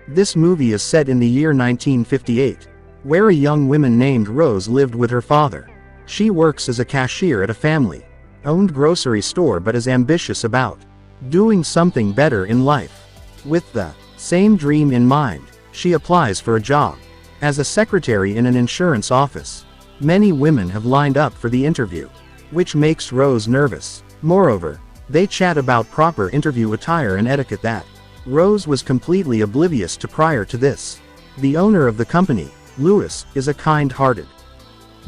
This movie is set in the year 1958, where a young woman named Rose lived with her father. She works as a cashier at a family-owned grocery store but is ambitious about doing something better in life. With the same dream in mind, she applies for a job as a secretary in an insurance office. Many women have lined up for the interview, which makes Rose nervous. Moreover, they chat about proper interview attire and etiquette that Rose was completely oblivious to prior to this. The owner of the company, Louis, is a kind-hearted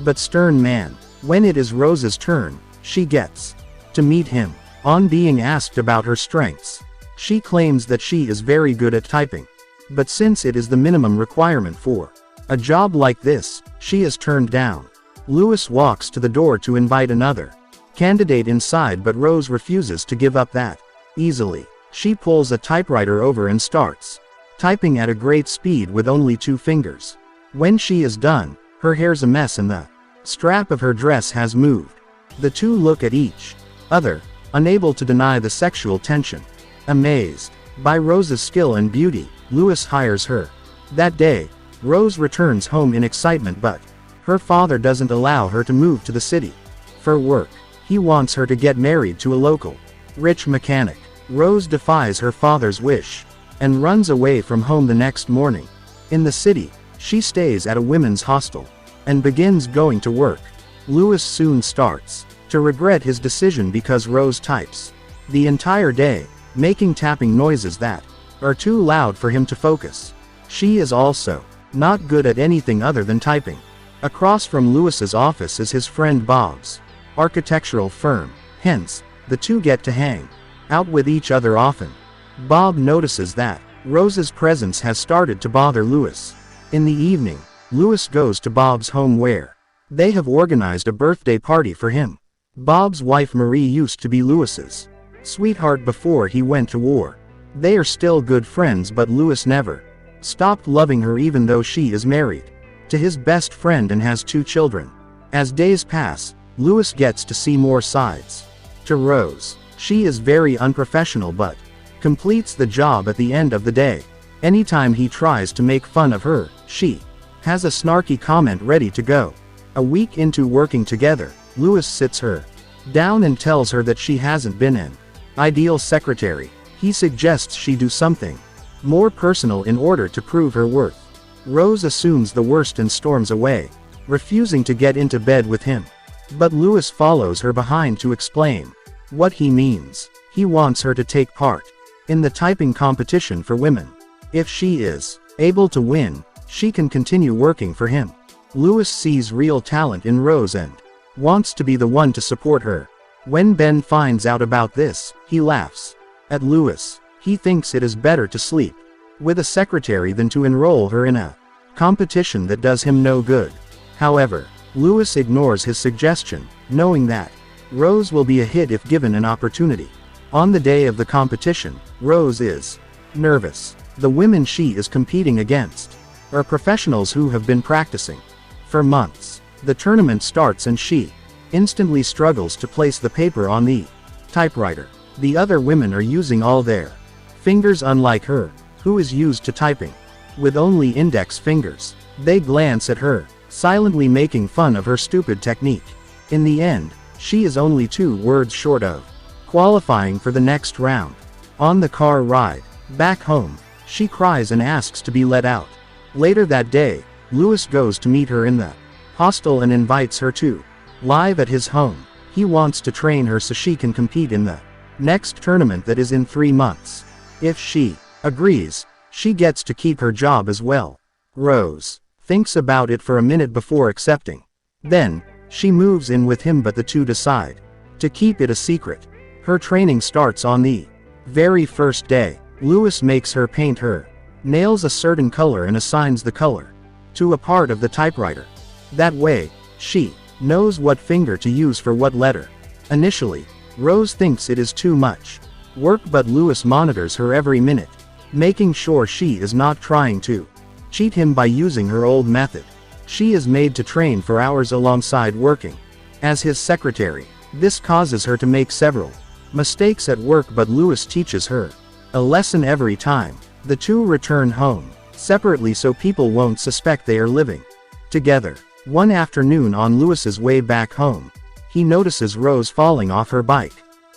but stern man. When it is Rose's turn, she gets to meet him. On being asked about her strengths, she claims that she is very good at typing. But since it is the minimum requirement for a job like this, she is turned down. Louis walks to the door to invite another candidate inside, but Rose refuses to give up that easily. She pulls a typewriter over and starts typing at a great speed with only 2 fingers. When she is done, her hair's a mess and the strap of her dress has moved. The two look at each other, unable to deny the sexual tension. Amazed by Rose's skill and beauty, Louis hires her. That day, Rose returns home in excitement, but her father doesn't allow her to move to the city for work. He wants her to get married to a local rich mechanic. Rose defies her father's wish and runs away from home the next morning. In the city, she stays at a women's hostel and begins going to work. Louis soon starts to regret his decision because Rose types the entire day, making tapping noises that are too loud for him to focus. She is also not good at anything other than typing. Across from Louis's office is his friend Bob's architectural firm, hence, the two get to hang out with each other often. Bob notices that Rose's presence has started to bother Louis. In the evening, Louis goes to Bob's home where they have organized a birthday party for him. Bob's wife Marie used to be Louis's sweetheart before he went to war. They are still good friends, but Louis never stopped loving her even though she is married to his best friend and has 2 children. As days pass, Louis gets to see more sides to Rose. She is very unprofessional but completes the job at the end of the day. Anytime he tries to make fun of her, she has a snarky comment ready to go. A week into working together, Louis sits her down and tells her that she hasn't been an ideal secretary. He suggests she do something more personal in order to prove her worth. Rose assumes the worst and storms away, refusing to get into bed with him. But Louis follows her behind to explain what he means. He wants her to take part in the typing competition for women. If she is able to win, she can continue working for him. Louis sees real talent in Rose and wants to be the one to support her. When Ben finds out about this, he laughs at Louis. He thinks it is better to sleep with a secretary than to enroll her in a competition that does him no good. However, Louis ignores his suggestion, knowing that Rose will be a hit if given an opportunity. On the day of the competition, Rose is nervous. The women she is competing against are professionals who have been practicing for months. The tournament starts and she instantly struggles to place the paper on the typewriter. The other women are using all their fingers, unlike her, who is used to typing with only index fingers. They glance at her, silently making fun of her stupid technique. In the end, she is only 2 words short of qualifying for the next round. On the car ride back home, she cries and asks to be let out. Later that day, Louis goes to meet her in the hostel and invites her to live at his home. He wants to train her so she can compete in the next tournament that is in 3 months. If she agrees, she gets to keep her job as well. Rose thinks about it for a minute before accepting. Then, she moves in with him, but the two decide to keep it a secret. Her training starts on the very first day. Louis makes her paint her nails a certain color and assigns the color to a part of the typewriter. That way, she knows what finger to use for what letter. Initially, Rose thinks it is too much work, but Louis monitors her every minute, making sure she is not trying to cheat him by using her old method. She is made to train for hours alongside working as his secretary. This causes her to make several mistakes at work, but Louis teaches her a lesson every time. The two return home, separately so people won't suspect they are living together. One afternoon on Louis's way back home, he notices Rose falling off her bike.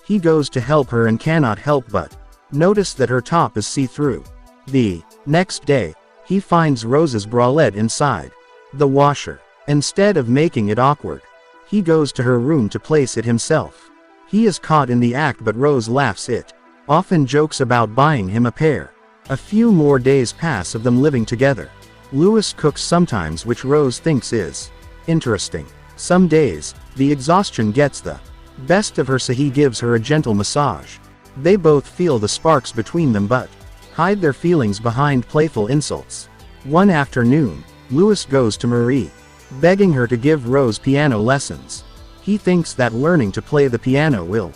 He goes to help her and cannot help but notice that her top is see-through. The next day, he finds Rose's bralette inside the washer. Instead of making it awkward, he goes to her room to place it himself. He is caught in the act, but Rose laughs it off and jokes about buying him a pair. A few more days pass of them living together. Louis cooks sometimes, which Rose thinks is interesting. Some days, the exhaustion gets the best of her, so he gives her a gentle massage. They both feel the sparks between them but hide their feelings behind playful insults. One afternoon, Louis goes to Marie, begging her to give Rose piano lessons. He thinks that learning to play the piano will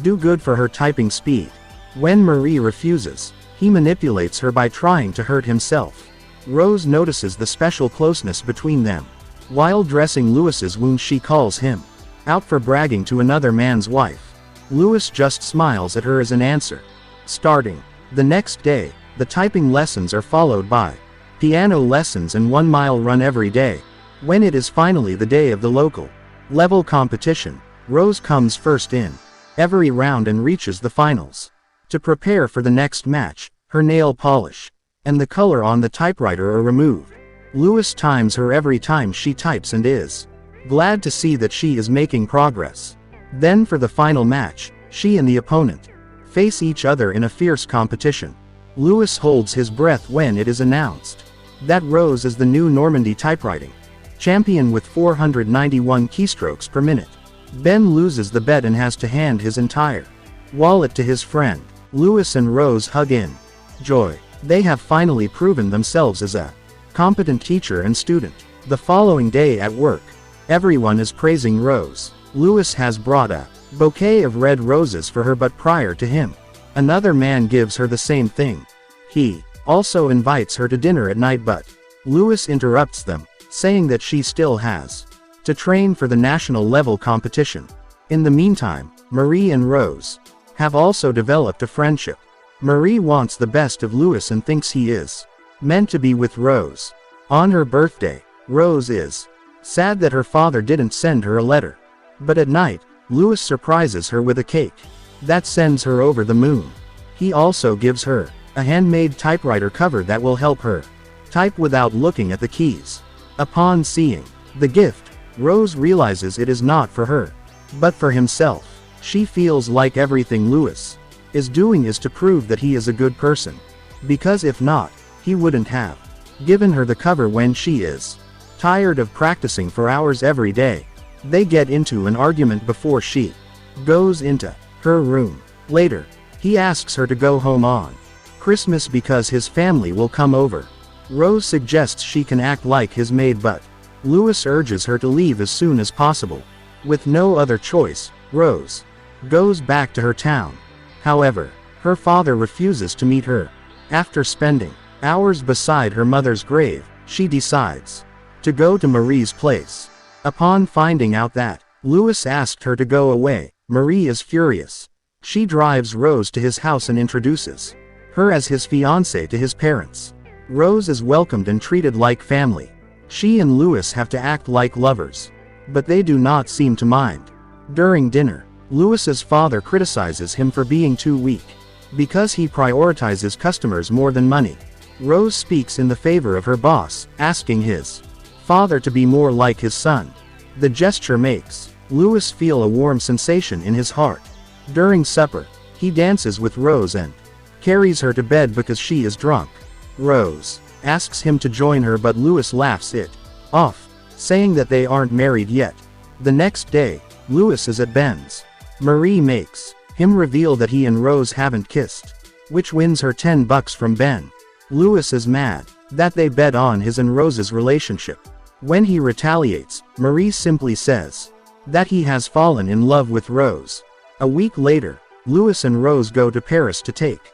do good for her typing speed. When Marie refuses, he manipulates her by trying to hurt himself. Rose notices the special closeness between them. While dressing Louis's wound, she calls him out for bragging to another man's wife. Louis just smiles at her as an answer. Starting the next day, the typing lessons are followed by piano lessons and 1-mile run every day. When it is finally the day of the local level competition, Rose comes first in every round and reaches the finals. To prepare for the next match, her nail polish and the color on the typewriter are removed. Louis times her every time she types and is glad to see that she is making progress. Then for the final match, she and the opponent face each other in a fierce competition. Louis holds his breath when it is announced that Rose is the new Normandy typewriting champion with 491 keystrokes per minute. Ben loses the bet and has to hand his entire wallet to his friend. Louis and Rose hug in joy. They have finally proven themselves as a competent teacher and student. The following day at work, everyone is praising Rose. Louis has brought a bouquet of red roses for her, but prior to him, another man gives her the same thing. He also invites her to dinner at night, but Louis interrupts them, saying that she still has to train for the national level competition. In the meantime, Marie and Rose have also developed a friendship. Marie wants the best of Louis and thinks he is meant to be with Rose. On her birthday, Rose is sad that her father didn't send her a letter. But at night, Louis surprises her with a cake that sends her over the moon. He also gives her a handmade typewriter cover that will help her type without looking at the keys. Upon seeing the gift, Rose realizes it is not for her, but for himself. She feels like everything Louis is doing is to prove that he is a good person. Because if not, he wouldn't have given her the cover when she is tired of practicing for hours every day. They get into an argument before she goes into her room. Later, he asks her to go home on Christmas because his family will come over. Rose suggests she can act like his maid, but Louis urges her to leave as soon as possible. With no other choice, Rose goes back to her town. However, her father refuses to meet her. After spending hours beside her mother's grave, she decides to go to Marie's place. Upon finding out that Louis asked her to go away, Marie is furious. She drives Rose to his house and introduces her as his fiancée to his parents. Rose is welcomed and treated like family. She and Louis have to act like lovers, but they do not seem to mind. During dinner, Louis's father criticizes him for being too weak because he prioritizes customers more than money. Rose speaks in the favor of her boss, asking his father to be more like his son. The gesture makes Louis feel a warm sensation in his heart. During supper, he dances with Rose and carries her to bed because she is drunk. Rose asks him to join her, but Louis laughs it off, saying that they aren't married yet. The next day, Louis is at Ben's. Marie makes him reveal that he and Rose haven't kissed, which wins her $10 from Ben. Louis is mad that they bet on his and Rose's relationship. When he retaliates, Marie simply says that he has fallen in love with Rose. A week later, Louis and Rose go to Paris to take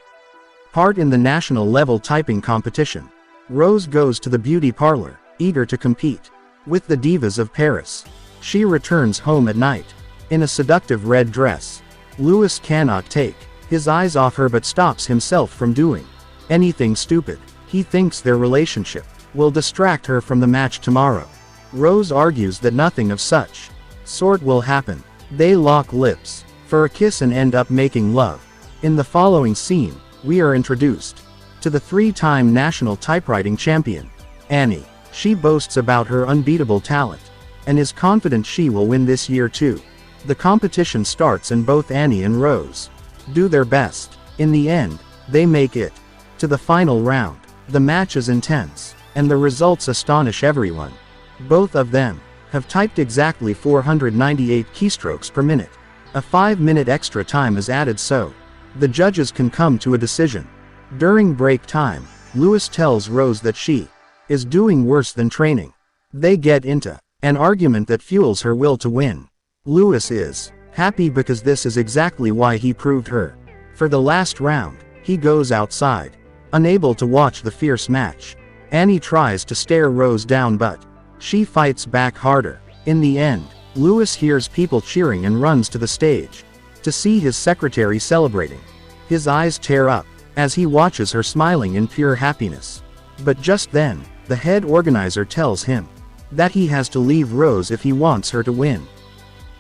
part in the national level typing competition. Rose goes to the beauty parlor, eager to compete with the divas of Paris. She returns home at night in a seductive red dress. Louis cannot take his eyes off her but stops himself from doing Anything stupid. He thinks their relationship will distract her from the match tomorrow. Rose argues that nothing of such sort will happen. They lock lips for a kiss and end up making love. In the following scene, we are introduced to the 3-time national typewriting champion, Annie. She boasts about her unbeatable talent and is confident she will win this year too. The competition starts and both Annie and Rose do their best. In the end, they make it to the final round. The match is intense, and the results astonish everyone. Both of them have typed exactly 498 keystrokes per minute. A 5-minute extra time is added so the judges can come to a decision. During break time, Louis tells Rose that she is doing worse than training. They get into an argument that fuels her will to win. Louis is happy because this is exactly why he proved her. For the last round, he goes outside, unable to watch the fierce match. Annie tries to stare Rose down but she fights back harder. In the end, Louis hears people cheering and runs to the stage to see his secretary celebrating. His eyes tear up as he watches her smiling in pure happiness. But just then, the head organizer tells him that he has to leave Rose if he wants her to win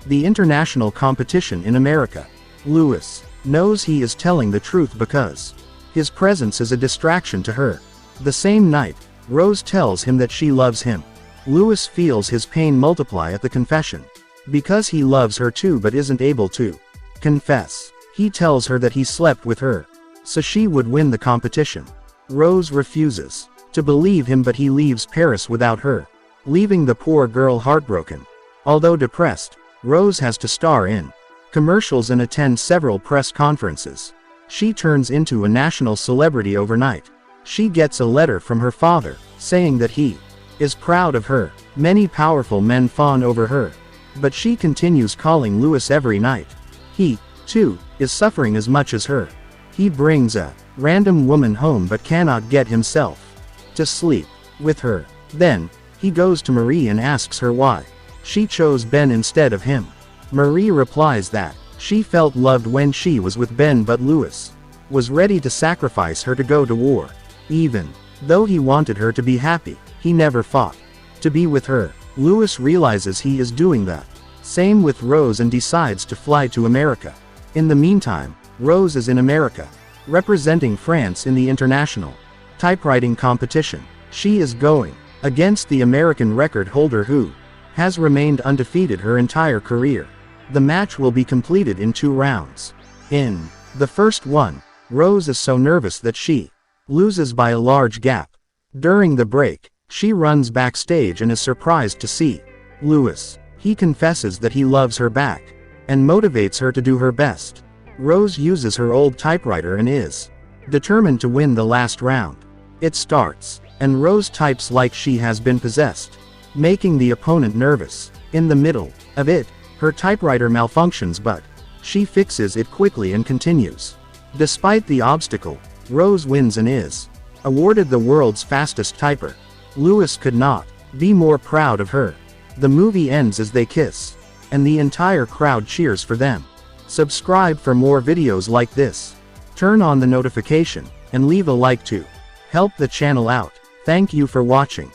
the international competition in America. Louis knows he is telling the truth because his presence is a distraction to her. The same night, Rose tells him that she loves him. Louis feels his pain multiply at the confession. Because he loves her too but isn't able to confess, he tells her that he slept with her so she would win the competition. Rose refuses to believe him but he leaves Paris without her, leaving the poor girl heartbroken. Although depressed, Rose has to star in commercials and attend several press conferences. She turns into a national celebrity overnight. She gets a letter from her father saying that he is proud of her. Many powerful men fawn over her, but she continues calling Louis every night. He, too, is suffering as much as her. He brings a random woman home but cannot get himself to sleep with her. Then, he goes to Marie and asks her why she chose Ben instead of him. Marie replies that she felt loved when she was with Ben but Louis was ready to sacrifice her to go to war. Even though he wanted her to be happy, he never fought to be with her. Louis realizes he is doing the same with Rose and decides to fly to America. In the meantime, Rose is in America, representing France in the international typewriting competition. She is going against the American record holder who has remained undefeated her entire career. The match will be completed in 2 rounds. In the first one, Rose is so nervous that she loses by a large gap. During the break, she runs backstage and is surprised to see Louis. He confesses that he loves her back and motivates her to do her best. Rose uses her old typewriter and is determined to win the last round. It starts, and Rose types like she has been possessed, making the opponent nervous. In the middle of it, her typewriter malfunctions but she fixes it quickly and continues. Despite the obstacle, Rose wins and is awarded the world's fastest typer. Louis could not be more proud of her. The movie ends as they kiss, and the entire crowd cheers for them. Subscribe for more videos like this. Turn on the notification, and leave a like to help the channel out. Thank you for watching.